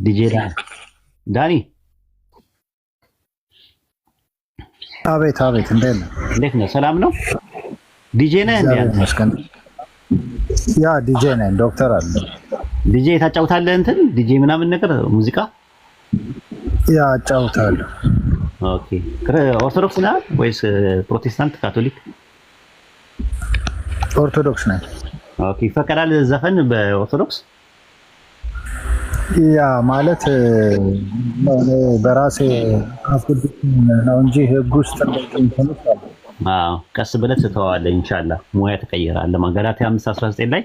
ዲጄ ዳኒ አቤት አቤት፣ እንዴት ነህ? ሰላም ነው? ዲጄ ነህ እንዴ አንተ? ያ ዲጄ ነኝ፣ ዶክተር አለ። ዲጄ ታጫውታለህ? እንትን ዲጄ ምናምን ነገር ሙዚቃ ያ አጫውታለሁ። ኦኬ። ኦርቶዶክስ ነህ ወይስ ፕሮቴስታንት ካቶሊክ? ኦርቶዶክስ ነኝ። ኦኬ። ይፈቀዳል ዘፈን በኦርቶዶክስ? ያ ማለት በራሴ አፍኩት ነው እንጂ ህግ ውስጥ እንደዚህ አዎ፣ ቀስ ብለህ ትተዋለህ። ኢንሻአላህ ሙያ ትቀይራለህ። ገላትያ 5:19 ላይ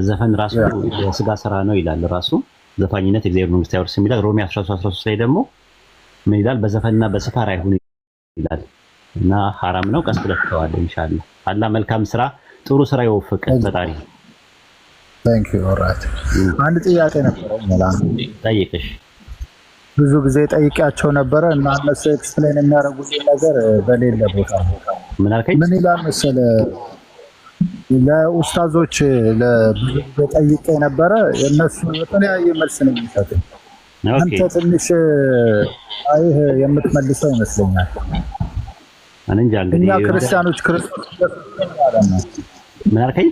ዘፈን ራሱ የስጋ ስራ ነው ይላል። ራሱ ዘፋኝነት የእግዚአብሔር መንግስት አይወርስም ይላል። ሮሜ 13:13 ላይ ደግሞ ምን ይላል? በዘፈንና በስካር አይሁን ይላል። እና ሐራም ነው። ቀስ ብለህ ትተዋለህ። ኢንሻአላህ አላህ መልካም ስራ፣ ጥሩ ስራ ይወፍቅህ ፈጣሪ። ታንክ ዩ። ኦልራይት። አንድ ጥያቄ ነበረ ጠይቅሽ። ብዙ ጊዜ ጠይቂያቸው ነበረ እና እነሱ ኤክስፕሌን የሚያደርጉልኝ ነገር በሌለ ቦታ ምን አልከኝ? ምን ይላል መሰለህ? ለኡስታዞች ጠይቄ ነበረ። እነሱ የተለያየ መልስ ነው የሚሰጡኝ። አንተ ትንሽ አይህ የምትመልሰው ይመስለኛል። እንጃ እንግዲህ እኛ ክርስቲያኖች ክርስቶስ ማለት ነው። ምን አልከኝ?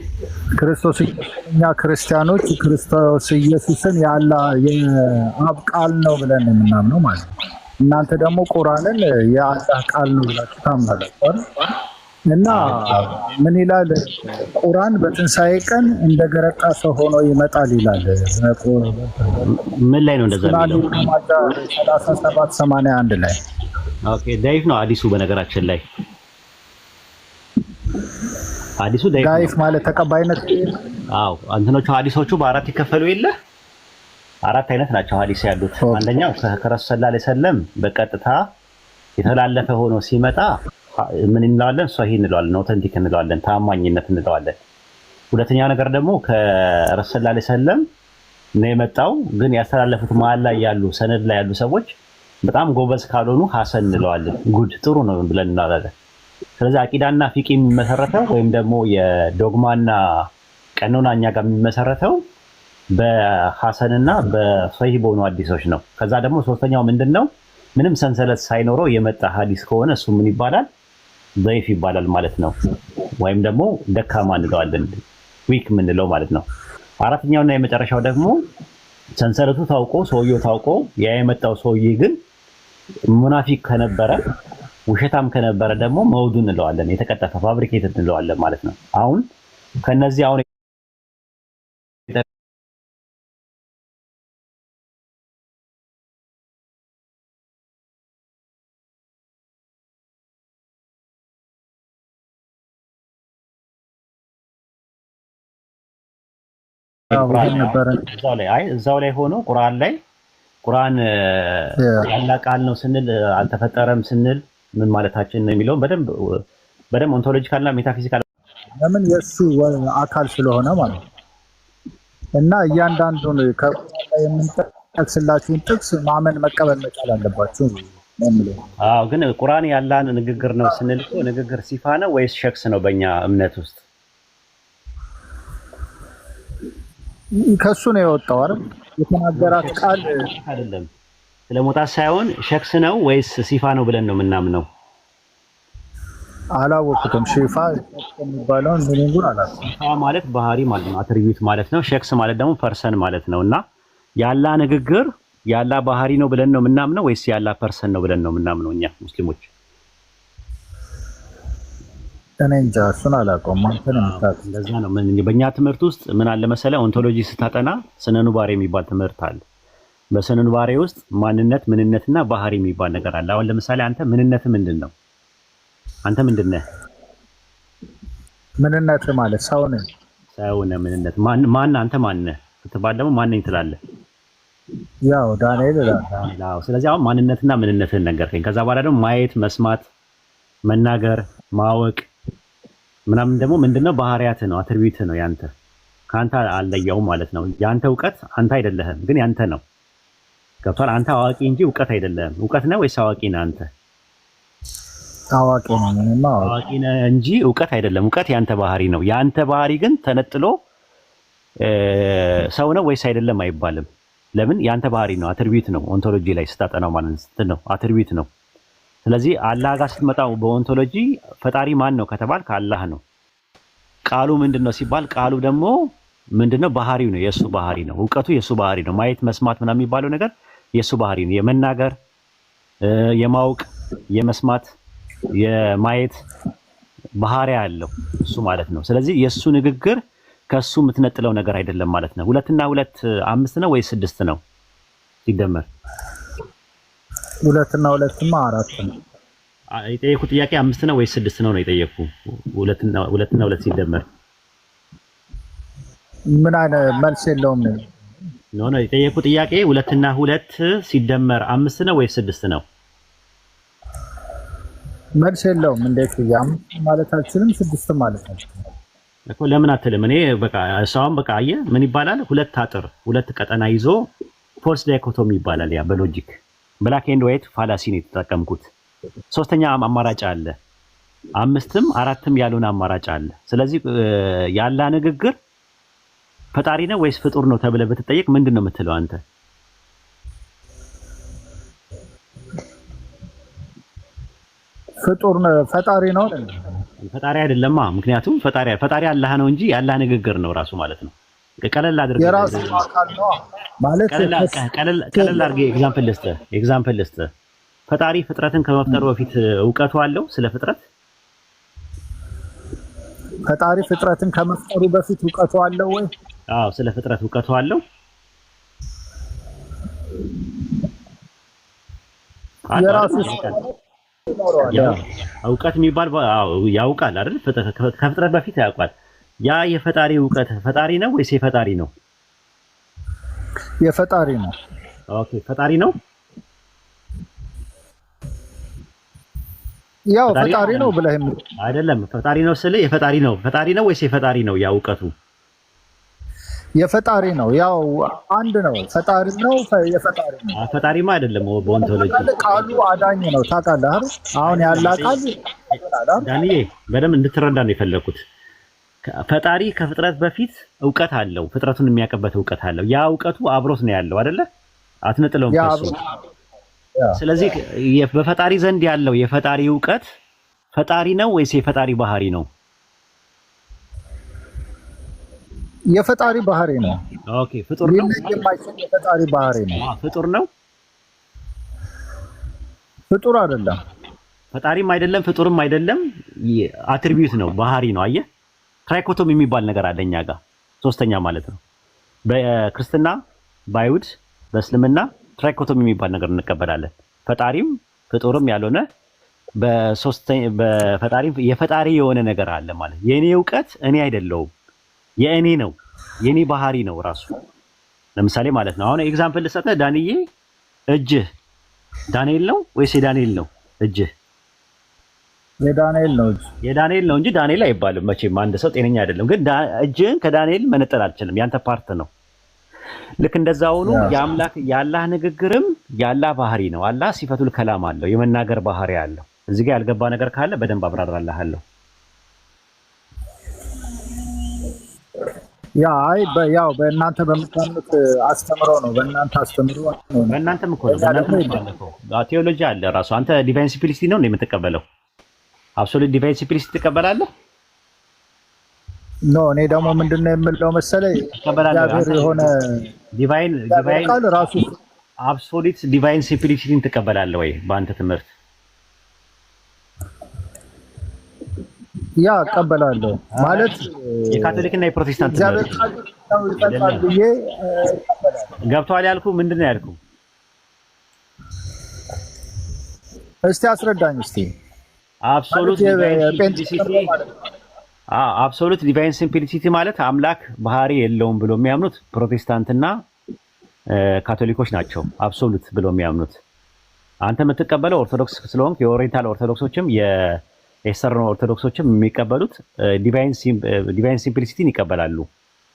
እኛ ክርስቲያኖች ክርስቶስ ኢየሱስን ያለ የአብ ቃል ነው ብለን የምናምነው ማለት ነው። እናንተ ደግሞ ቁርአንን የአላህ ቃል ነው ብላችሁ ታምናላችሁ እና ምን ይላል ቁርአን? በትንሣኤ ቀን እንደ ገረጣ ሰው ሆኖ ይመጣል ይላል። ምን ላይ ነው እንደዛ የሚለው? 37:81 ላይ። ኦኬ። ዳይፍ ነው አዲሱ። በነገራችን ላይ ሐዲሱ ዳይፍ ማለት ተቀባይነት። አዎ አንተኖቹ ሐዲሶቹ በአራት ይከፈሉ የለ? አራት አይነት ናቸው ሐዲስ ያሉት። አንደኛው ከረሱል ሰለላሁ ዐለይሂ ወሰለም በቀጥታ የተላለፈ ሆኖ ሲመጣ ምን እንለዋለን? ሷሂህ እንለዋለን፣ ኦተንቲክ እንለዋለን፣ ታማኝነት እንለዋለን። ሁለተኛው ነገር ደግሞ ከረሱል ሰለላሁ ዐለይሂ ወሰለም ነው የመጣው፣ ግን ያስተላለፉት መሀል ላይ ያሉ ሰነድ ላይ ያሉ ሰዎች በጣም ጎበዝ ካልሆኑ ሐሰን እንለዋለን፣ ጉድ ጥሩ ነው ብለን እንላለን። ስለዚህ አቂዳና ፊቂ የሚመሰረተው ወይም ደግሞ የዶግማና ቀኖና እኛ ጋር የሚመሰረተው በሐሰንና በሶሂህ በሆኑ ሐዲሶች ነው። ከዛ ደግሞ ሶስተኛው ምንድነው? ምንም ሰንሰለት ሳይኖረው የመጣ ሐዲስ ከሆነ እሱ ምን ይባላል? ضعيف ይባላል ማለት ነው። ወይም ደግሞ ደካማ እንለዋለን፣ ዊክ የምንለው ማለት ነው። አራተኛውና የመጨረሻው ደግሞ ሰንሰለቱ ታውቆ ሰውየው ታውቆ ያ የመጣው ሰውዬ ግን ሙናፊቅ ከነበረ ውሸታም ከነበረ ደግሞ መውዱ እንለዋለን፣ የተቀጠፈ ፋብሪኬትድ እንለዋለን ማለት ነው። አሁን ከነዚህ አሁን እዛው ላይ ሆኖ ቁርአን ያላ ቃል ነው ስንል አልተፈጠረም ስንል ምን ማለታችን ነው የሚለውን በደንብ ኦንቶሎጂካልና ሜታፊዚካል ለምን የሱ አካል ስለሆነ ማለት ነው። እና እያንዳንዱን ከቁርአን ላይ የምንጠቅስላችሁን ጥቅስ ማመን መቀበል መቻል አለባችሁ ነው። አዎ፣ ግን ቁርአን ያላን ንግግር ነው ስንል እኮ ንግግር ሲፋ ነው ወይስ ሸክስ ነው? በእኛ እምነት ውስጥ ከሱ ነው የወጣው አይደል? የተናገራት ቃል አይደለም። ስለሞታት ሳይሆን ሸክስ ነው ወይስ ሲፋ ነው ብለን ነው የምናምነው? አላወቅሁትም። ሲፋ የሚባለውን ምንጉን አላውቅም። ሲፋ ማለት ባህሪ ማለት ነው፣ አትሪቢዩት ማለት ነው። ሸክስ ማለት ደግሞ ፐርሰን ማለት ነው። እና ያላ ንግግር ያላ ባህሪ ነው ብለን ነው የምናምነው ወይስ ያላ ፐርሰን ነው ብለን ነው የምናምነው እኛ ሙስሊሞች? እኔ እንጃ፣ እሱን አላውቀውም። እንደዛ ነው። በእኛ ትምህርት ውስጥ ምን አለ መሰለህ? ኦንቶሎጂ ስታጠና ስነ ኑባሬ የሚባል ትምህርት አለ። በስነ ኑባሬ ውስጥ ማንነት፣ ምንነትና ባህሪ የሚባል ነገር አለ። አሁን ለምሳሌ አንተ ምንነት ምንድን ነው? አንተ ምንድን ነህ? ምንነት ማለት ሰው ነህ። ሰው ነህ። ምንነት ማን? አንተ ማን ነህ ስትባል ደግሞ ማን ነኝ ትላለህ? ያው ዳንኤል እላለሁ። አዎ። ስለዚህ አሁን ማንነትና ምንነትህን ነገርከኝ። ከዛ በኋላ ደግሞ ማየት፣ መስማት፣ መናገር፣ ማወቅ ምናምን ደግሞ ምንድነው? ባህሪያት ነው፣ አትሪቢዩት ነው ያንተ። ካንተ አለየው ማለት ነው። ያንተ እውቀት አንተ አይደለህም፣ ግን ያንተ ነው። ገብቷል? አንተ አዋቂ እንጂ እውቀት አይደለህም። እውቀት ነው ወይስ አዋቂ ነህ አንተ? አዋቂ ነኝ። አዋቂ ነህ እንጂ እውቀት አይደለም። እውቀት ያንተ ባህሪ ነው። ያንተ ባህሪ ግን ተነጥሎ ሰው ነው ወይስ አይደለም አይባልም። ለምን ያንተ ባህሪ ነው፣ አትሪቢዩት ነው። ኦንቶሎጂ ላይ ስታጠናው ማለት ነው አትሪቢዩት ነው። ስለዚህ አላህ ጋር ስትመጣው በኦንቶሎጂ ፈጣሪ ማን ነው ከተባል ከአላህ ነው። ቃሉ ምንድነው ሲባል ቃሉ ደግሞ ምንድነው? ባህሪው ነው፣ የሱ ባህሪ ነው። እውቀቱ የሱ ባህሪ ነው። ማየት መስማት ምናምን የሚባለው ነገር የሱ ባህሪ ነው። የመናገር የማወቅ የመስማት የማየት ባህሪ ያለው እሱ ማለት ነው። ስለዚህ የሱ ንግግር ከሱ የምትነጥለው ነገር አይደለም ማለት ነው። 2 እና 2 5 ነው ወይስ 6 ነው ሲደመር? 2 እና 2ማ 4 ነው። የጠየኩ ጥያቄ 5 ነው ወይስ 6 ነው የጠየኩ? 2 እና 2 ሲደመር ምን አይነት መልስ የለውም ነው? ኖ የጠየኩ ጥያቄ 2 እና 2 ሲደመር 5 ነው ወይስ 6 ነው? መልስ የለውም። እንዴት ማለት አልችልም፣ 6 ማለት አልችልም እኮ። ለምን አትልም? እኔ በቃ እሷም በቃ አየህ ምን ይባላል? 2 አጥር 2 ቀጠና ይዞ ፎልስ ዳይኮቶሚ ይባላል። ያ በሎጂክ ብላክ ኤንድ ዋይት ፋላሲ ነው የተጠቀምኩት። ሶስተኛ አማራጭ አለ፣ 5ም 4ም ያልሆነ አማራጭ አለ። ስለዚህ ያላ ንግግር ፈጣሪ ነው ወይስ ፍጡር ነው ተብለህ ብትጠየቅ ምንድን ነው የምትለው አንተ? ፍጡር ነው ፈጣሪ ነው አይደል? ፈጣሪ አይደለማ። ምክንያቱም ፈጣሪ አላህ ነው እንጂ ያላህ ንግግር ነው ራሱ ማለት ነው። ቀለል አድርገህ የራሱ አካል ነው ማለት ቀለል አድርገህ ኤግዛምፕል ልስጥህ። ፈጣሪ ፍጥረትን ከመፍጠሩ በፊት እውቀቱ አለው ስለ ፍጥረት? ፈጣሪ ፍጥረትን ከመፍጠሩ በፊት እውቀቱ አለው ወይ? አዎ፣ ስለ ፍጥረት እውቀቱ አለው። የራሱ እውቀት የሚባል ያውቃል አይደል? ከፍጥረት በፊት ያውቃል። ያ የፈጣሪ እውቀት ፈጣሪ ነው ወይስ የፈጣሪ ነው? የፈጣሪ ነው። ኦኬ፣ ፈጣሪ ነው። ያው ፈጣሪ ነው ብለህ አይደለም። ፈጣሪ ነው ስለ የፈጣሪ ነው። ፈጣሪ ነው ወይስ የፈጣሪ ነው? ያ እውቀቱ የፈጣሪ ነው። ያው አንድ ነው። ፈጣሪ ነው የፈጣሪ ነው። ፈጣሪማ አይደለም። በኦንቶሎጂ ቃሉ አዳኝ ነው። ታውቃለህ አይደል? አሁን ያለ ቃል ዳንኤ በደንብ እንድትረዳ ነው የፈለኩት። ፈጣሪ ከፍጥረት በፊት እውቀት አለው። ፍጥረቱን የሚያውቅበት እውቀት አለው። ያ እውቀቱ አብሮት ነው ያለው አይደለ? አትነጥለውም ከሱ። ስለዚህ በፈጣሪ ዘንድ ያለው የፈጣሪ እውቀት ፈጣሪ ነው ወይስ የፈጣሪ ባህሪ ነው? የፈጣሪ ባህሪ ነው። ኦኬ፣ ፍጡር ነው። የፈጣሪ ባህሪ ነው። ፍጡር ነው። ፍጡር አይደለም። ፈጣሪም አይደለም፣ ፍጡርም አይደለም። አትሪቢዩት ነው፣ ባህሪ ነው። አየህ፣ ትራይኮቶም የሚባል ነገር አለ እኛ ጋር፣ ሶስተኛ ማለት ነው። በክርስትና በአይሁድ በእስልምና ትራይኮቶም የሚባል ነገር እንቀበላለን። ፈጣሪም ፍጡርም ያልሆነ በፈጣሪም የፈጣሪ የሆነ ነገር አለ ማለት። የኔ እውቀት እኔ አይደለሁም፣ የእኔ ነው፣ የኔ ባህሪ ነው ራሱ። ለምሳሌ ማለት ነው አሁን ኤግዛምፕል ልሰጥህ። ዳንዬ እጅህ ዳንኤል ነው ወይስ የዳንኤል ነው? እጅህ የዳንኤል ነው። የዳንኤል ነው እንጂ ዳንኤል አይባልም መቼም። አንድ ሰው ጤነኛ አይደለም። ግን እጅህን ከዳንኤል መነጠል አልችልም፣ ያንተ ፓርት ነው። ልክ እንደዛ ሆኖ የአላህ ንግግርም የአላህ ባህሪ ነው። አላህ ሲፈቱል ከላም አለው፣ የመናገር ባህሪ አለው። እዚህ ጋር ያልገባ ነገር ካለ በደንብ አብራራልሃለሁ። ያው በእናንተ በምታምኑት አስተምሮ ነው። በእናንተ አስተምሮ ነው። በእናንተም እኮ ነው። ቴዎሎጂ አለ ራሱ። አንተ ዲቫይን ሲምፕሊሲቲ ነው የምትቀበለው? አብሶሉት ዲቫይን ሲምፕሊሲቲ ትቀበላለህ? ኖ እኔ ደግሞ ምንድነው የምለው መሰለኝ፣ እግዚአብሔር የሆነ ዲቫይን ቃል ራሱ አብሶሉት ዲቫይን ሲምፕሊሲቲን ትቀበላለህ ወይ በአንተ ትምህርት? ያ እቀበላለሁ ማለት የካቶሊክ እና የፕሮቴስታንት እግዚአብሔር ቃል ብዬ ገብቶሃል ያልኩህ ምንድን ነው ያልኩህ? እስቲ አስረዳኝ እስቲ። አብሶሉት ዲቫይን ሲምፕሊሲቲ ማለት አምላክ ባህሪ የለውም ብሎ የሚያምኑት ፕሮቴስታንትና ካቶሊኮች ናቸው። አብሶሉት ብሎ የሚያምኑት አንተ የምትቀበለው ኦርቶዶክስ ስለሆንክ የኦሪየንታል ኦርቶዶክሶችም የኤስተርን ኦርቶዶክሶችም የሚቀበሉት ዲቫይን ሲምፕሊሲቲን ይቀበላሉ።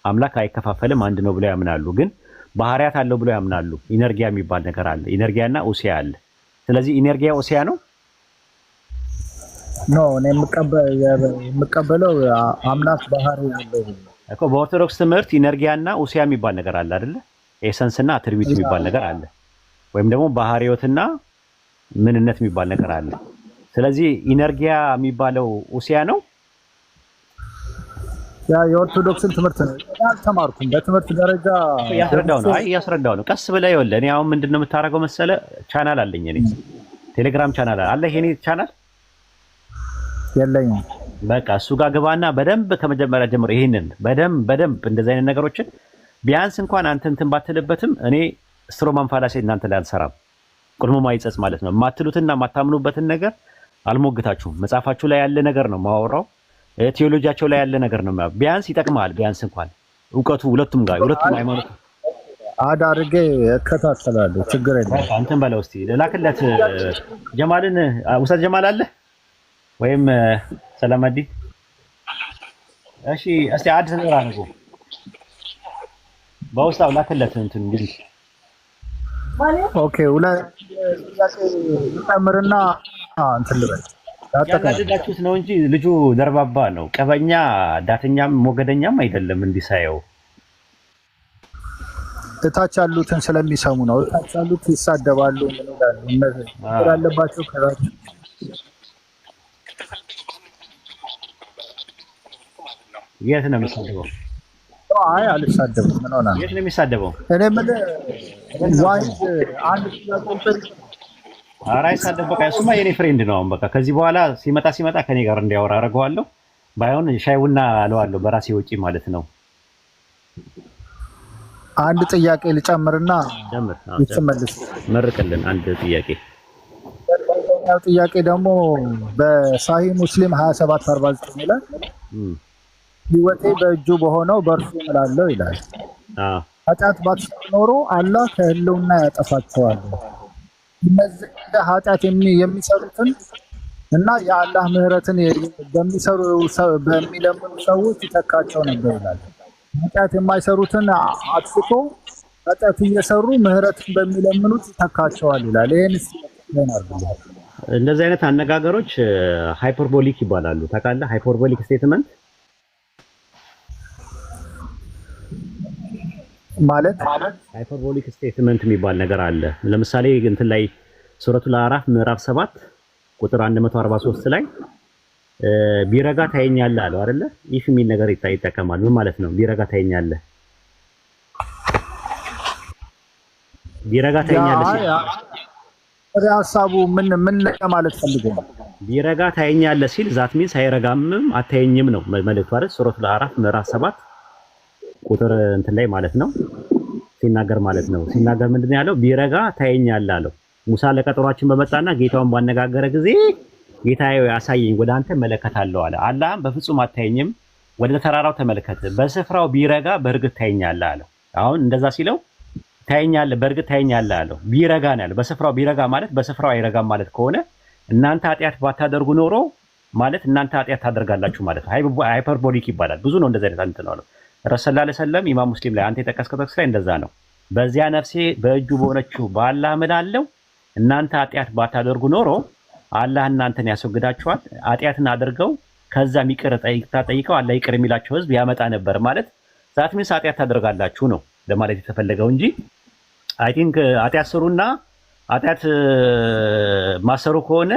አምላክ አይከፋፈልም አንድ ነው ብለው ያምናሉ። ግን ባህሪያት አለው ብለው ያምናሉ። ኢነርጊያ የሚባል ነገር አለ። ኢነርጊያና ኡሲያ አለ። ስለዚህ ኢነርጊያ ኡሲያ ነው ኖ እኔ የምቀበለው አምላክ ባህሪ ያለው እኮ። በኦርቶዶክስ ትምህርት ኢነርጊያና ኡሲያ የሚባል ነገር አለ አይደለ? ኤሰንስ እና አትሪቢዩት የሚባል ነገር አለ፣ ወይም ደግሞ ባህሪዮትና ምንነት የሚባል ነገር አለ። ስለዚህ ኢነርጊያ የሚባለው ኡሲያ ነው። ያ የኦርቶዶክስን ትምህርት ነው አልተማርኩም። በትምህርት ደረጃ እያስረዳው ነው። ቀስ ብለህ ይኸውልህ፣ እኔ አሁን ምንድነው የምታደርገው መሰለህ? ቻናል አለኝ እኔ ቴሌግራም ቻናል አለ። ይሄኔ ቻናል የለኝም። በቃ እሱ ጋር ግባና በደንብ ከመጀመሪያ ጀምሮ ይሄንን በደንብ እንደዚህ አይነት ነገሮችን ቢያንስ እንኳን አንተ እንትን ባትልበትም እኔ ስትሮማን ፋላሴ እናንተ ላይ አልሰራም። ቁልሙ ማይጸጽ ማለት ነው። የማትሉትና የማታምኑበትን ነገር አልሞግታችሁም። መጽሐፋችሁ ላይ ያለ ነገር ነው ማወራው፣ ቴዎሎጂያቸው ላይ ያለ ነገር ነው። ቢያንስ ይጠቅማል። ቢያንስ እንኳን እውቀቱ ሁለቱም ሃይማኖት አዳርጌ እከታተላለሁ። ችግር የለም። በቃ እንትን በለው እስቲ ላክለት ጀማልን። ውሰት ጀማል አለ ወይም ሰላማዲ። እሺ እስቲ አዲስ ነገር አድርጎ በውስጣው ላክለት እንትን እንግዲህ ኦኬ። ጨምርና እንትን ልበል። ያናደዳችሁት ነው እንጂ ልጁ ደርባባ ነው። ቀበኛ ዳተኛም ሞገደኛም አይደለም። እንዲሳየው እታች ያሉትን ስለሚሰሙ ነው። እታች ያሉት ይሳደባሉ። ምን ይላሉ? ያለባቸው ከራቸው የት ነው የሚሳደበው? አይ አልሳደብም። ምን ሆነ? የት ነው የሚሳደበው? እኔ ምን ዋይድ አንድ ስለቆንጠር ኧረ አይሳደብ። በቃ እሱማ የኔ ፍሬንድ ነው። በቃ ከዚህ በኋላ ሲመጣ ከኔ ጋር እንዲያወራ አደርገዋለሁ። ባይሆን ሻይ ቡና አለዋለሁ በራሴ ወጪ ማለት ነው። አንድ ጥያቄ ልጨምርና ይተመልስ መርቅልን። አንድ ጥያቄ ጥያቄ ደግሞ በሳሂህ ሙስሊም 2749 ላይ ህይወቴ በእጁ በሆነው በእርሱ እምላለሁ ይላል። ኃጢአት ባትሰሩ ኖሮ አላህ ከህልውና ያጠፋቸዋል። እነዚህ ኃጢአት የሚሰሩትን እና የአላህ ምህረትን በሚለምኑ ሰዎች ይተካቸው ነበር ይላል። ኃጢአት የማይሰሩትን አጥፍቶ ኃጢአት እየሰሩ ምህረትን በሚለምኑት ይተካቸዋል ይላል። ይሄን እንደዚህ አይነት አነጋገሮች ሃይፐርቦሊክ ይባላሉ። ታውቃለህ? ሃይፐርቦሊክ ስቴትመንት ማለት ሃይፐርቦሊክ ስቴትመንት የሚባል ነገር አለ። ለምሳሌ እንትን ላይ ሱረቱል አዕራፍ ምዕራፍ 7 ቁጥር 143 ላይ ቢረጋ ታየኛለህ አለው አይደለ? ኢፍ የሚል ነገር ይጠቀማል። ምን ማለት ነው? ቢረጋ ታየኛለህ፣ ቢረጋ ታየኛለህ ሲል ሀሳቡ ምን ለማለት ፈልጎ ነው? ቢረጋ ታየኛለህ ሲል ዛት ሚንስ አይረጋምም አታየኝም ነው መልእክቱ አይደል? ሱረቱል አዕራፍ ምዕራፍ 7 ቁጥር እንትን ላይ ማለት ነው ሲናገር ማለት ነው። ሲናገር ምንድነው ያለው? ቢረጋ ታየኛለህ አለው። ሙሳ ለቀጠሯችን በመጣና ጌታውን ባነጋገረ ጊዜ ጌታዬ ያሳየኝ ወደ አንተ እመለከታለሁ አለ። አላህም በፍጹም አታየኝም፣ ወደ ተራራው ተመልከት፣ በስፍራው ቢረጋ በእርግጥ ታየኛለህ አለው። አሁን እንደዛ ሲለው ታየኛለህ በእርግጥ ታየኛለህ አለው። ቢረጋ ነው ያለው። በስፍራው ቢረጋ ማለት በስፍራው አይረጋም ማለት ከሆነ እናንተ ኃጢአት ባታደርጉ ኖሮ ማለት እናንተ ኃጢአት ታደርጋላችሁ ማለት ነው። ሃይፐርቦሊክ ይባላል። ብዙ ነው እንደዛ አይነት እንትን ነው። ረሱል ሰለላሁ ዐለይሂ ወሰለም ኢማም ሙስሊም ላይ አንተ የጠቀስከው ጥቅስ ላይ እንደዛ ነው። በዚያ ነፍሴ በእጁ በሆነችው በአላህ እምላለሁ እናንተ ኃጢአት ባታደርጉ ኖሮ አላህ እናንተን ያስወግዳችኋል። ኃጢአትን አድርገው ከዛም ይቅር ጠይቀው አላህ ይቅር የሚላቸው ህዝብ ያመጣ ነበር ማለት ዛት ሚንስ ኃጢአት ታደርጋላችሁ ነው ለማለት የተፈለገው እንጂ አይ ቲንክ ኃጢአት ስሩና ኃጢአት ማሰሩ ከሆነ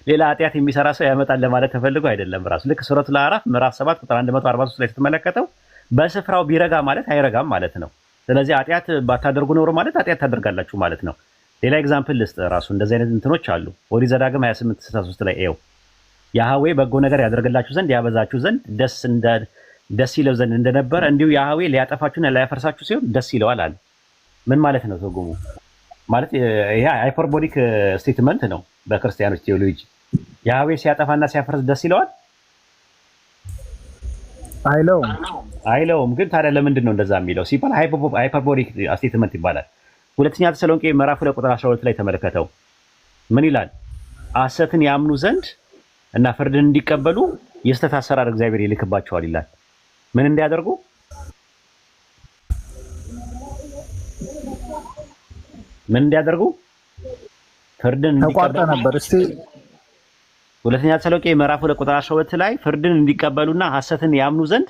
ሌላ ኃጢአት የሚሰራ ሰው ያመጣል ለማለት ተፈልጎ አይደለም። ራሱ ልክ ሱረቱል አዕራፍ ምዕራፍ 7 ቁጥር 143 ላይ ስትመለከተው በስፍራው ቢረጋ ማለት አይረጋም ማለት ነው። ስለዚህ ኃጢአት ባታደርጉ ኖሮ ማለት ኃጢአት ታደርጋላችሁ ማለት ነው። ሌላ ኤግዛምፕል ልስጥ። ራሱ እንደዚህ አይነት እንትኖች አሉ። ኦሪት ዘዳግም 28:63 ላይ ኤው ያህዌ በጎ ነገር ያደርግላችሁ ዘንድ ያበዛችሁ ዘንድ ደስ ይለው ዘንድ እንደነበረ እንዲሁ ያህዌ ሊያጠፋችሁና ሊያፈርሳችሁ ሲሆን ደስ ይለዋል አለ። ምን ማለት ነው ትርጉሙ? ማለት ይሄ ሃይፐርቦሊክ ስቴትመንት ነው በክርስቲያኖች ቴዎሎጂ። ያህዌ ሲያጠፋና ሲያፈርስ ደስ ይለዋል አይለውም። ግን ታዲያ ለምንድን ነው እንደዛ የሚለው ሲባል ሃይፐርቦሊክ ስቴትመንት ይባላል። ሁለተኛ ተሰሎንቄ ምዕራፍ 2 ቁጥር 12 ላይ ተመለከተው። ምን ይላል? ሐሰትን ያምኑ ዘንድ እና ፍርድን እንዲቀበሉ የስተት አሰራር እግዚአብሔር ይልክባቸዋል ይላል። ምን እንዲያደርጉ? ፍርድን እንዲቀበሉ ነበር። እስቲ ሁለተኛ ተሰሎንቄ ምዕራፍ 2 ቁጥር 12 ላይ ፍርድን እንዲቀበሉና ሐሰትን ያምኑ ዘንድ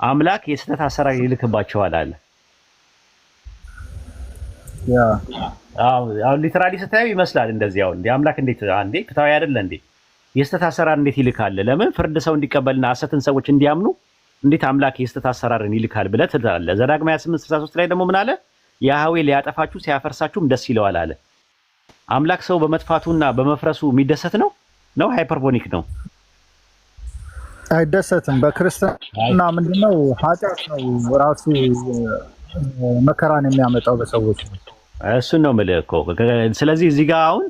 አምላክ የስተት አሰራር ይልክባቸዋል አለ። ያ አሁን ሊተራሊ ስታየው ይመስላል እንደዚህ። አሁን አምላክ እንዴት አንዴ ፍትሃዊ አይደለ እንዴ? የስተት አሰራር እንዴት ይልካል? ለምን ፍርድ ሰው እንዲቀበልና ሐሰትን ሰዎች እንዲያምኑ እንዴት አምላክ የስተት አሰራርን ይልካል ብለህ ትላለህ። ዘዳግም 28:63 ላይ ደግሞ ምን አለ? ያህዌ ሊያጠፋችሁ ሲያፈርሳችሁም ደስ ይለዋል አለ። አምላክ ሰው በመጥፋቱና በመፍረሱ የሚደሰት ነው ሃይፐርቦኒክ ነው? አይደሰትም። በክርስትና ምንድነው ኃጢአት ነው ራሱ መከራን የሚያመጣው በሰዎች ነው። እሱን ነው የምልህ እኮ። ስለዚህ እዚህ ጋር አሁን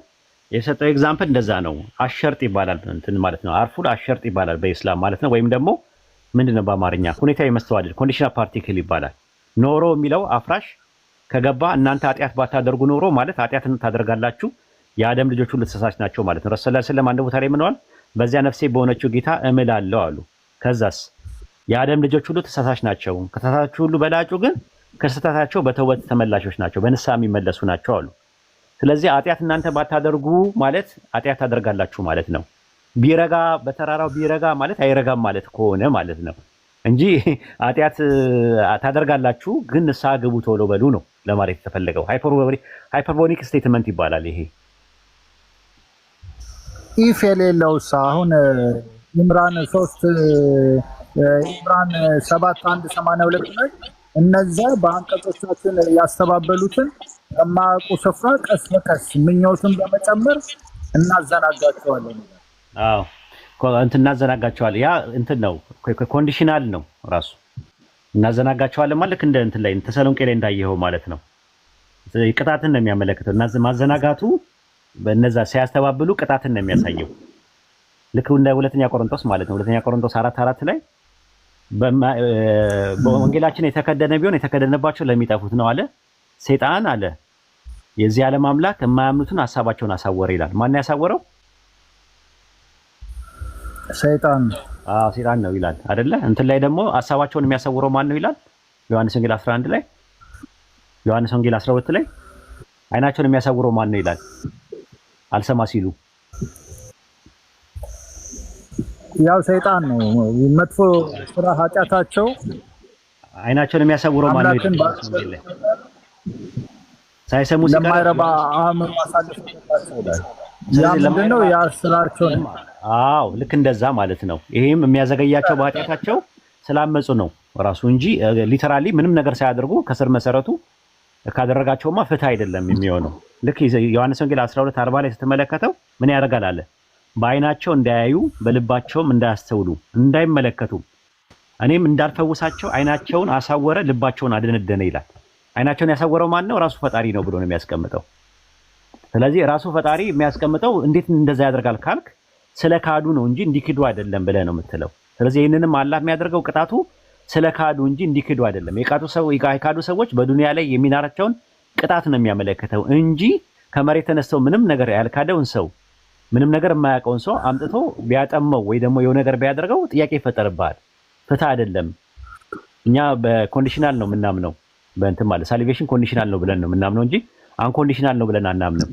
የሰጠው ኤግዛምፕል እንደዛ ነው። አሸርጥ ይባላል እንትን ማለት ነው። አርፉል አሸርጥ ይባላል በኢስላም ማለት ነው። ወይም ደግሞ ምንድነው በአማርኛ ሁኔታዊ መስተዋድድ ኮንዲሽናል ፓርቲክል ይባላል። ኖሮ የሚለው አፍራሽ ከገባ እናንተ ኃጢአት ባታደርጉ ኖሮ ማለት ኃጢአትን ታደርጋላችሁ የአደም ልጆች ሁሉ ተሳሳች ናቸው ማለት ነው። ረሱል ሰለላሁ ዐለይሂ ወሰለም አንድ ቦታ ላይ ምንዋል? በዚያ ነፍሴ በሆነችው ጌታ እምላለሁ አሉ። ከዛስ የአደም ልጆች ሁሉ ተሳሳች ናቸው፣ ከተሳሳቹ ሁሉ በላጩ ግን ከስህተታቸው በተውበት ተመላሾች ናቸው፣ በንስሐ የሚመለሱ ናቸው አሉ። ስለዚህ ኃጢአት እናንተ ባታደርጉ ማለት ኃጢአት ታደርጋላችሁ ማለት ነው። ቢረጋ በተራራው ቢረጋ ማለት አይረጋም ማለት ከሆነ ማለት ነው እንጂ ኃጢአት ታደርጋላችሁ ግን ንስሐ ግቡ ቶሎ በሉ ነው ለማለት የተፈለገው። ሃይፐርቦኒክ ስቴትመንት ይባላል ይሄ። ኢፍ የሌለው አሁን ኢምራን 7:1-82 ላይ እነዛ በአንቀጾቻችን ያስተባበሉትን የማያውቁ ስፍራ ቀስ በቀስ ምኞትን በመጨመር እናዘናጋቸዋለን። አዎ እንትን እናዘናጋቸዋለን። ያ እንትን ነው ኮንዲሽናል ነው ራሱ። እናዘናጋቸዋለን ማለት እንደ እንትን ላይ ተሰሎንቄ ላይ እንዳየኸው ማለት ነው። ቅጣትን ነው የሚያመለክተው። ማዘናጋቱ በእነዛ ሲያስተባብሉ ቅጣትን ነው የሚያሳየው። ልክ እንደ ሁለተኛ ቆሮንቶስ ማለት ነው። ሁለተኛ ቆሮንቶስ 4:4 ላይ በወንጌላችን የተከደነ ቢሆን የተከደነባቸው ለሚጠፉት ነው አለ። ሰይጣን አለ የዚህ ዓለም አምላክ የማያምኑትን ሐሳባቸውን አሳወረ ይላል። ማን ያሳወረው? ሰይጣን ነው ይላል አይደለ? እንትን ላይ ደግሞ ሐሳባቸውን የሚያሳውረው ማን ነው ይላል? ዮሐንስ ወንጌል 11 ላይ፣ ዮሐንስ ወንጌል 12 ላይ አይናቸውን የሚያሳውረው ማን ነው ይላል? አልሰማ ሲሉ ያው ሰይጣን ነው። መጥፎ ስራ ኃጢአታቸው አይናቸውን የሚያሳውረው ማን ነው ይላል? ሳይሰሙ ሲቀር ለማይረባ አእምሮ አሳልፈው ለምንድነው ያስላቸው? አዎ ልክ እንደዛ ማለት ነው። ይሄም የሚያዘገያቸው በኃጢአታቸው ስላመጹ ነው ራሱ እንጂ ሊተራሊ ምንም ነገር ሳያደርጉ ከስር መሰረቱ ካደረጋቸውማ ፍትህ አይደለም የሚሆነው። ልክ ዮሐንስ ወንጌል 12:40 ላይ ስትመለከተው ምን ያደርጋል አለ? በአይናቸው እንዳያዩ በልባቸውም እንዳያስተውሉ እንዳይመለከቱ እኔም እንዳልፈውሳቸው አይናቸውን አሳወረ ልባቸውን አደነደነ ይላል። አይናቸውን ያሳወረው ማን ነው? ራሱ ፈጣሪ ነው ብሎ ነው የሚያስቀምጠው። ስለዚህ ራሱ ፈጣሪ የሚያስቀምጠው እንዴት እንደዛ ያደርጋል ካልክ ስለ ካዱ ነው እንጂ እንዲክዱ አይደለም ብለህ ነው የምትለው። ስለዚህ ይህንንም አላህ የሚያደርገው ቅጣቱ ስለ ካዱ እንጂ እንዲክዱ አይደለም። የካዱ ሰዎች በዱንያ ላይ የሚናራቸውን ቅጣት ነው የሚያመለክተው እንጂ ከመሬት ተነስተው ምንም ነገር ያልካደውን ሰው ምንም ነገር የማያውቀውን ሰው አምጥቶ ቢያጠመው ወይ ደግሞ የሆነ ነገር ቢያደርገው ጥያቄ ይፈጠርብሃል። ፍትህ አይደለም። እኛ በኮንዲሽናል ነው የምናምነው። በእንትን ማለት ሳሊቬሽን ኮንዲሽናል ነው ብለን ነው የምናምነው እንጂ አንኮንዲሽናል ነው ብለን አናምንም።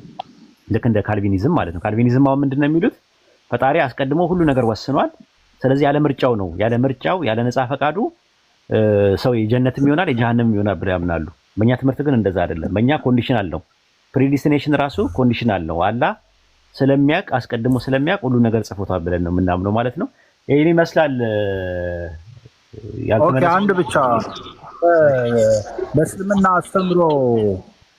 ልክ እንደ ካልቪኒዝም ማለት ነው። ካልቪኒዝም አሁን ምንድን ነው የሚሉት? ፈጣሪ አስቀድሞ ሁሉ ነገር ወስኗል። ስለዚህ ያለ ምርጫው ነው ያለ ነፃ ፈቃዱ ሰው የጀነትም ይሆናል የጀሃነምም ይሆናል ብለው ያምናሉ። በእኛ ትምህርት ግን እንደዛ አይደለም። በእኛ ኮንዲሽናል ነው። ፕሪዲስቲኔሽን ራሱ ኮንዲሽናል ነው። አላህ ስለሚያውቅ አስቀድሞ ስለሚያውቅ ሁሉ ነገር ጽፎታል ብለን ነው የምናምነው ማለት ነው። ይሄን ይመስላል። ኦኬ አንድ ብቻ በእስልምና አስተምሮ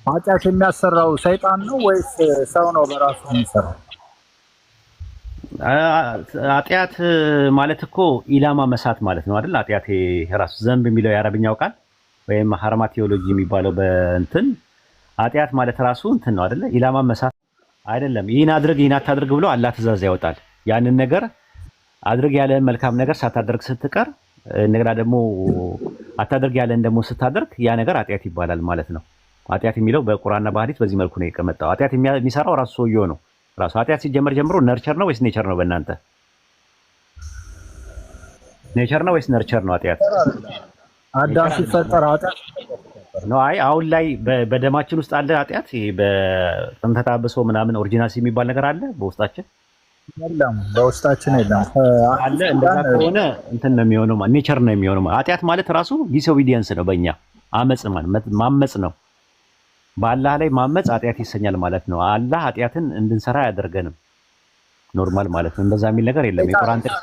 ኃጢአት የሚያሰራው ሰይጣን ነው ወይስ ሰው ነው በራሱ የሚሰራው? ኃጢአት ማለት እኮ ኢላማ መሳት ማለት ነው አይደል? ኃጢአት ራሱ ዘንብ የሚለው የአረብኛው ቃል ወይም ሀርማ ቴዎሎጂ የሚባለው በእንትን ኃጢአት ማለት ራሱ እንትን ነው አይደለ? ኢላማ መሳት አይደለም። ይህን አድርግ ይህን አታድርግ ብሎ አላህ ትእዛዝ ያወጣል። ያንን ነገር አድርግ ያለህን መልካም ነገር ሳታደርግ ስትቀር እንደገና ደግሞ አታድርግ ያለህን ደግሞ ስታደርግ ያ ነገር ኃጢአት ይባላል ማለት ነው። ኃጢአት የሚለው በቁርአንና በሐዲስ በዚህ መልኩ ነው የቀመጠው። ኃጢአት የሚሰራው ራሱ ሰውየው ነው። ራሱ ኃጢአት ሲጀመር ጀምሮ ነርቸር ነው ወይስ ኔቸር ነው? በእናንተ ኔቸር ነው ወይስ ነርቸር ነው? ኃጢአት አዳም ሲፈጠር ኃጢአት ነው። አይ አሁን ላይ በደማችን ውስጥ አለ ኃጢአት። ይሄ በጥንተ ተሐድሶ ምናምን ኦሪጂናል የሚባል ነገር አለ በውስጣችን? የለም በውስጣችን የለም አለ። እንደዛ ከሆነ እንትን ነው የሚሆነው፣ ኔቸር ነው የሚሆነው። ኃጢአት ማለት ራሱ ዲስኦቢዲየንስ ነው። በእኛ አመጽ ማመጽ ነው። በአላህ ላይ ማመጽ ኃጢአት ይሰኛል ማለት ነው። አላህ ኃጢአትን እንድንሰራ አያደርገንም። ኖርማል ማለት ነው። እንደዛ የሚል ነገር የለም። የቁርአን ጥቅስ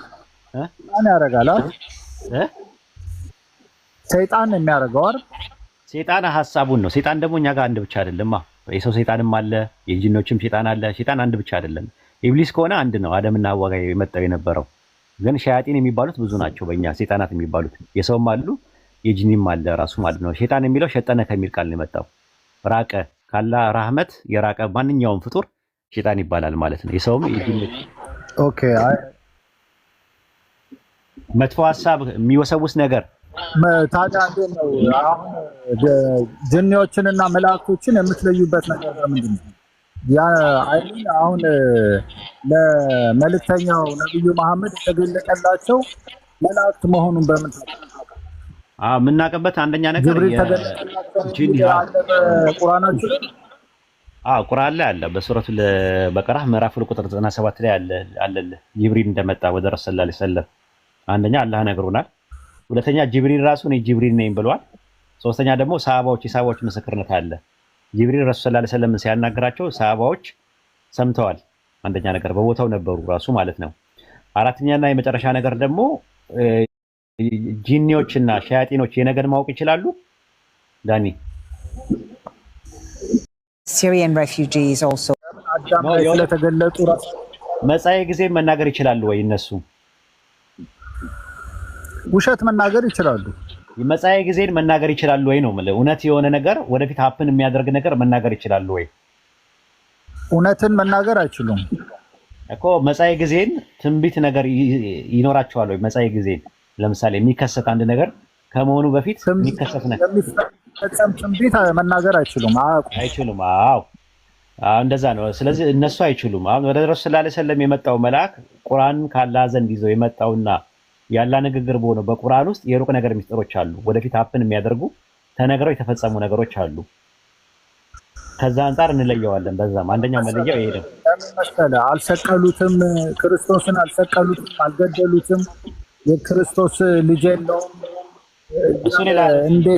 ማን ያደርጋል? ሰይጣን የሚያደርገው አይደል? ሰይጣን ሐሳቡን ነው። ሰይጣን ደግሞ እኛ ጋር አንድ ብቻ አይደለም። የሰው ሰይጣንም አለ፣ የጂኖችም ሰይጣን አለ። ሰይጣን አንድ ብቻ አይደለም። ኢብሊስ ከሆነ አንድ ነው፣ አደምና ሐዋ ጋር የመጣው የነበረው። ግን ሸያጢን የሚባሉት ብዙ ናቸው። በእኛ ሰይጣናት የሚባሉት የሰውም አሉ፣ የጂኒም አለ ራሱ ማለት ነው። ሰይጣን የሚለው ሸጠነ ከሚል ቃል ነው የመጣው። ራቀ ካላ ራህመት የራቀ ማንኛውም ፍጡር ሰይጣን ይባላል ማለት ነው። የሰውም የጂኒም ኦኬ። መጥፎ ሐሳብ የሚወሰውስ ነገር ታዲያ እንዴት ነው አሁን ጅኒዎችንና መላእክቶችን የምትለዩበት ነገር ምንድን ነው? ያ አይደል አሁን ለመልእክተኛው ነብዩ መሐመድ የተገለጠላቸው መላእክት መሆኑን በምን የምናውቅበት አንደኛ ነገር ጂኒ ቁርአናችን ቁርአን ላይ አለ። በሱረቱ በቀራ ምዕራፍ ቁጥር 97 ላይ አለ ጅብሪል እንደመጣ ወደ ረሱል ሰለላሁ ዐለይሂ ወሰለም አንደኛ አላህ ነግሮናል። ሁለተኛ ጅብሪል ራሱ እኔ ጅብሪል ነኝ ብሏል። ሶስተኛ ደግሞ የሰሃባዎች ምስክርነት አለ። ጅብሪል ረሱል ሰለላሁ ዐለይሂ ወሰለም ሲያናግራቸው ሰሃባዎች ሰምተዋል። አንደኛ ነገር በቦታው ነበሩ ራሱ ማለት ነው። አራተኛና የመጨረሻ ነገር ደግሞ ጂኒዎችና ሸያጢኖች የነገር ማወቅ ይችላሉ። ዳኒ Syrian refugees also ስለተገለጡ መጻኤ ጊዜ መናገር ይችላሉ ወይ? እነሱ ውሸት መናገር ይችላሉ። መጻኤ ጊዜን መናገር ይችላሉ ወይ ነው ማለት። እውነት የሆነ ነገር ወደፊት ሀፕን የሚያደርግ ነገር መናገር ይችላሉ ወይ? እውነትን መናገር አይችሉም እኮ። መጻኤ ጊዜን ትንቢት ነገር ይኖራቸዋል ወይ? መጻኤ ጊዜን ለምሳሌ የሚከሰት አንድ ነገር ከመሆኑ በፊት የሚከሰት ነገር የሚፈጸም ትንቢት መናገር አይችሉም። አይችሉም። እንደዛ ነው። ስለዚህ እነሱ አይችሉም። አሁን ወደ ረሱል ሰለላሁ ዐለይሂ ወሰለም የመጣው መልአክ ቁርአን ካላህ ዘንድ ይዘው የመጣውና ያላ ንግግር በሆነው በቁርአን ውስጥ የሩቅ ነገር ሚስጥሮች አሉ። ወደፊት ሀፕን የሚያደርጉ ተነግረው የተፈጸሙ ነገሮች አሉ። ከዛ አንፃር እንለየዋለን። በዛም አንደኛው መለያው ይሄ ነው። አልሰቀሉትም፣ ክርስቶስን አልሰቀሉትም፣ አልገደሉትም። የክርስቶስ ልጅ የለውም። እሱ ሌላ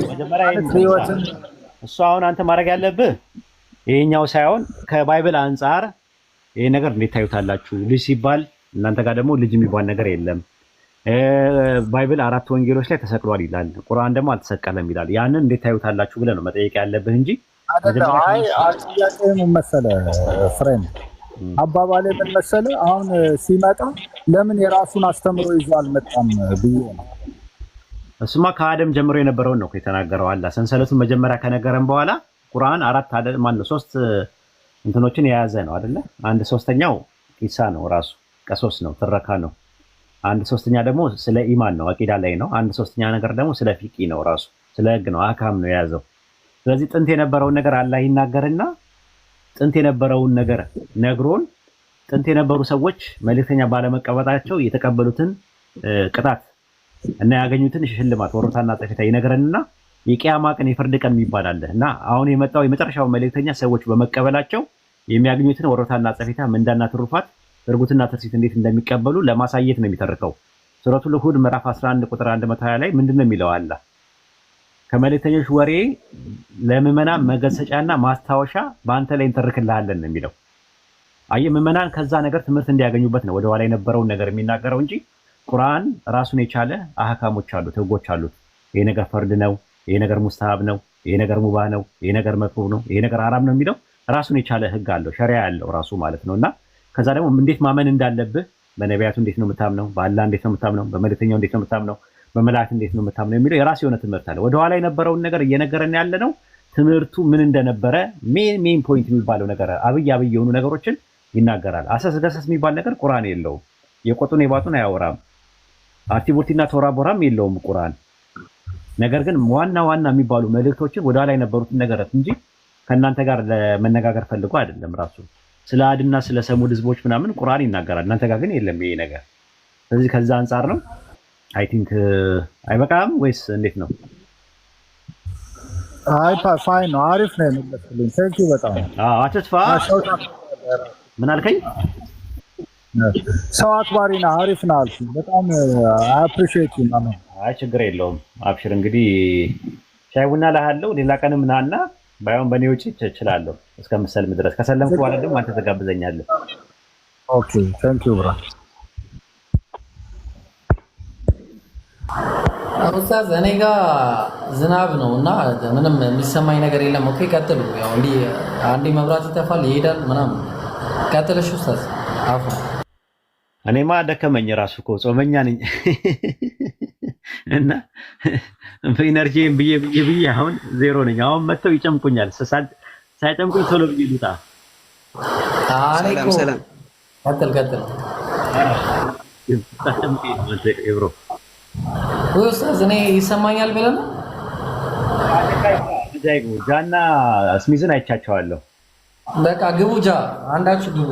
መጀመሪያ እሱ አሁን አንተ ማድረግ ያለብህ ይሄኛው ሳይሆን ከባይብል አንፃር ይሄ ነገር እንዴት ታዩታላችሁ? ልጅ ሲባል እናንተ ጋር ደግሞ ልጅ የሚባል ነገር የለም። ባይብል 4 ወንጌሎች ላይ ተሰቅሏል ይላል፣ ቁርአን ደግሞ አልተሰቀለም ይላል። ያንን እንዴት ታዩታላችሁ ብለህ ነው መጠየቅ ያለብህ እንጂ ምን መሰለህ ፍሬንድ፣ አባባሌ ምን መሰለህ፣ አሁን ሲመጣ ለምን የራሱን አስተምሮ ይዞ አልመጣም ብዬ ነው። እሱማ ከአደም ጀምሮ የነበረውን ነው የተናገረው። አላህ ሰንሰለቱን መጀመሪያ ከነገረን በኋላ ቁርአን 3 እንትኖችን የያዘ ነው አይደለ? 1/3ኛው ኢሳ ነው ራሱ ቀሶስ ነው ትረካ ነው። 1/3ኛ ደግሞ ስለ ኢማን ነው አቂዳ ላይ ነው። 1/3ኛ ነገር ደግሞ ስለ ፊቂ ነው ራሱ ስለ ህግ ነው አካም ነው የያዘው። ስለዚህ ጥንት የነበረውን ነገር አላህ ይናገርና ጥንት የነበረውን ነገር ነግሮን ጥንት የነበሩ ሰዎች መልእክተኛ ባለመቀበላቸው የተቀበሉትን ቅጣት እና ያገኙትን ሽልማት ወሮታና ጸፈታ ይነገረንና የቂያማ ቀን የፍርድ ቀን የሚባል አለ እና አሁን የመጣው የመጨረሻው መልእክተኛ ሰዎች በመቀበላቸው የሚያገኙትን ወሮታና ጸፈታ ምንዳና ትሩፋት እርጉትና ትርሲት እንዴት እንደሚቀበሉ ለማሳየት ነው የሚተርከው። ሱረቱል ሁድ ምዕራፍ 11 ቁጥር 120 ላይ ምንድነው የሚለው? አላህ ከመልእክተኞች ወሬ ለምዕመናን መገሰጫና ማስታወሻ በአንተ ላይ እንተርክልሃለን ነው የሚለው። አየህ ምዕመናን ከዛ ነገር ትምህርት እንዲያገኙበት ነው ወደኋላ የነበረውን ነገር የሚናገረው እንጂ ቁርአን ራሱን የቻለ አህካሞች አሉት፣ ህጎች አሉት። ይሄ ነገር ፈርድ ነው፣ ይሄ ነገር ሙስተሃብ ነው፣ ይሄ ነገር ሙባህ ነው፣ ይሄ ነገር መክሩህ ነው፣ ይሄ ነገር ሐራም ነው የሚለው ራሱን የቻለ ህግ አለው፣ ሸሪዓ ያለው ራሱ ማለት ነውና ከዛ ደግሞ እንዴት ማመን እንዳለብህ በነቢያቱ እንዴት ነው የምታምነው፣ በአላህ እንዴት ነው የምታምነው፣ በመልእክተኛው እንዴት ነው የምታምነው፣ በመላእክት እንዴት ነው የምታምነው የሚለው የራሱ የሆነ ትምህርት አለ። ወደኋላ የነበረውን ነገር እየነገረን ያለ ነው። ትምህርቱ ምን እንደነበረ ሜን ፖይንት የሚባለው ነገር አብይ የሆኑ ነገሮችን ይናገራል። አሰስ ገሰስ የሚባል ነገር ቁርአን የለውም። የቆጡን የባጡን አያወራም። አርቲቡቲና ቶራ ቦራም የለውም ቁርአን። ነገር ግን ዋና የሚባሉ መልእክቶችን ወደኋላ የነበሩትን ነገራት እንጂ ከእናንተ ጋር ለመነጋገር ፈልጎ አይደለም። ራሱ ስለ አድና ስለ ሰሙድ ህዝቦች ምናምን ቁርአን ይናገራል። እናንተ ጋር ግን የለም ይሄ ነገር። ስለዚህ ከዛ አንፃር ነው አይ ቲንክ አይበቃም ወይስ እንዴት ነው? አይ ፋይን ነው፣ አሪፍ ነው የመለስልኝ። ቴንክ ዩ በጣም አትጥፋ። ምን አልከኝ? ሰው አክባሪ ነህ፣ አሪፍ ነህ አልኩኝ። በጣም አፕሪሺየት ዩ ማማ። አይ ችግር የለውም አብሽር። እንግዲህ ሻይ ቡና ላሃለው ሌላ ቀንም ናና ባይሆን በኔ ውጪ እችላለሁ እስከምሰልም ድረስ። ከሰለምኩ በኋላ ደግሞ አንተ ተጋብዘኛለህ። ኦኬ ታንክ ዩ ብራ። ኡስታዝ እኔ ጋር ዝናብ ነው እና ምንም የሚሰማኝ ነገር የለም። ኦኬ ቀጥሉ። ያው እንዲህ አንዴ መብራት ይጠፋል ይሄዳል ምናምን። ቀጥልሽ ኡስታዝ። አፉ እኔማ ደከመኝ ራሱ እኮ ጾመኛ ነኝ እና ኢነርጂን ብዬ አሁን ዜሮ ነኝ። አሁን መተው ይጨምቁኛል። ሳይጨምቁኝ ቶሎ ብዬ ልውጣ። ሰላም ቀጥል ብሮ ኡስታዝ እኔ ይሰማኛል ብለህ ነው? ጃና ስሚዝን አይቻቸዋለሁ። በቃ ግቡ፣ አንዳችሁ ግቡ።